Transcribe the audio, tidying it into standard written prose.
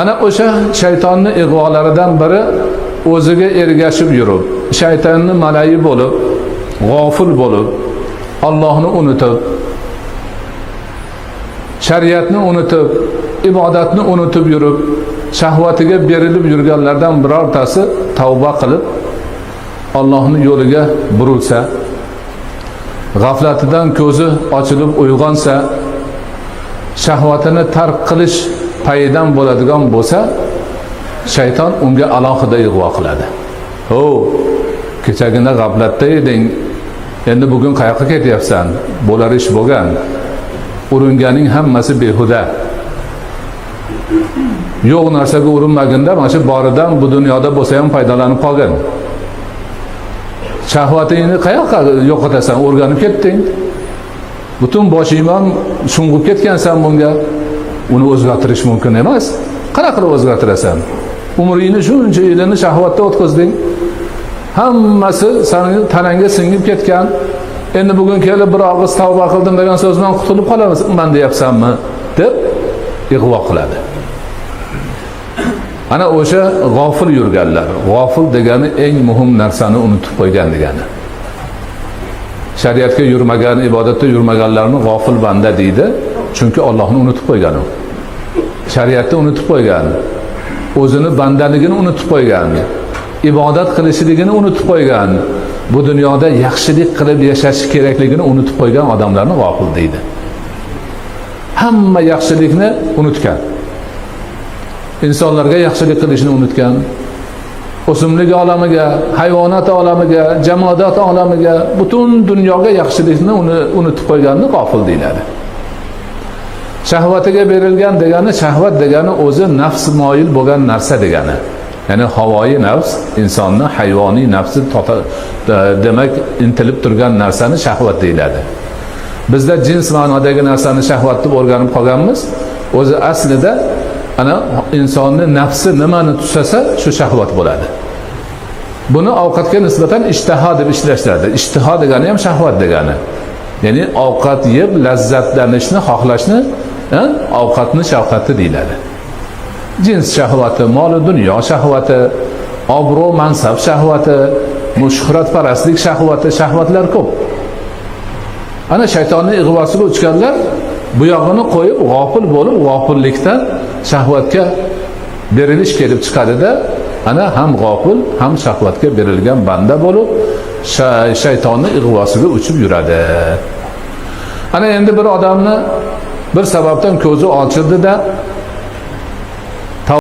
Ana o'sha shaytonning ig'volaridan biri o'ziga ergashib yurib, shaytonning malayi bo'lib, g'ofil bo'lib, Allohni unutib, shariatni unutib, ibodatni unutib yurib, shahvatiga berilib yurganlardan birortasi tavba qilib, Allohning yo'liga burilsa, g'aflatidan ko'zi ochilib uyg'onsa, shahvatini tark qilish payidan bo'ladigan bo'lsa, shayton unga alohida ig'vo qiladi. "O, kechagina g'aflatda eding, endi bugun qayoqqa ketyapsan? Bo'lar ish bo'lgan. Uringaning hammasi behuda. Yo'q narsaga urinmaginda, mana shu boridan bu dunyoda bo'lsa ham foydalanib qolgin. Shahvatingni qayoqqa yo'qotasan? O'rganib ketding. Butun bosh iymon sho'ng'ib ketgansan bunga. Uni o'zgartirish mumkin emas. Qanaqa qilib o'zgartirasan? Umringni shuncha yilini shahvatda o'tkazding. Hammasi sening tanangga singib ketgan. Endi bugun kelib bir og'iz tavba qildim degan so'z bilan qutulib qolaman deyapsanmi? deb ig'vo qiladi. Ana o'sha g'ofil yurganlar. G'ofil degani eng muhim narsani unutib qo'ygan degani. Shariatga yurmagan, ibodatda yurmaganlarni g'ofil banda deydi. Chunki Allohni unutib qo'ygan u. Shariatni unutib qo'ygan. O'zini bandaligini unutib qo'ygan. Ibodat qilishligini unutib qo'ygan. Bu dunyoda yaxshilik qilib yashash kerakligini unutib qo'ygan odamlarni g'ofil deydi. Hamma yaxshilikni unutgan. İnsanlarga yaxshilik qilishni unutgan. O'simlik olamiga, hayvonot olamiga, jamoat olamiga, butun dunyoga yaxshilikni unutib qo'yganni g'ofil deyiladi. Shahvatiga berilgan degani, shahvat degani o'zi nafs moyil bo'lgan narsa degani. Ya'ni havoyi nafs, insonni hayvoniy nafsi demak intilib turgan narsani shahvat deyiladi. Bizda jins ma'nodagi narsani shahvat deb o'rganib qolganmiz. O'zi aslida ana insonning nafsi nimani tusasa shu shahvat bo'ladi. Buni ovqatga nisbatan ishtiho deb ishlashadi. Ishtiho degani ham shahvat degani. Ya'ni ovqat yeb lazzatlanishni xohlashni, ovqatni shahvati deyiladi. Jins shahvati, mol dunyo shahvati, obro' mansab shahvati, shuhratparastlik shahvati, shahvatlar ko'p. Ana shaytonning ig'vosiga uchganlar bu yog'ini qo'yib, g'ofil bo'lib, g'ofillikdan shahvatga berilish kelib chiqadida, ana ham g'ofil, ham shahvatga berilgan banda bo'lib, shaytonning ig'vosiga uchib yuradi. Ana endi bir odamni bir sababdan ko'zi ochildi-da,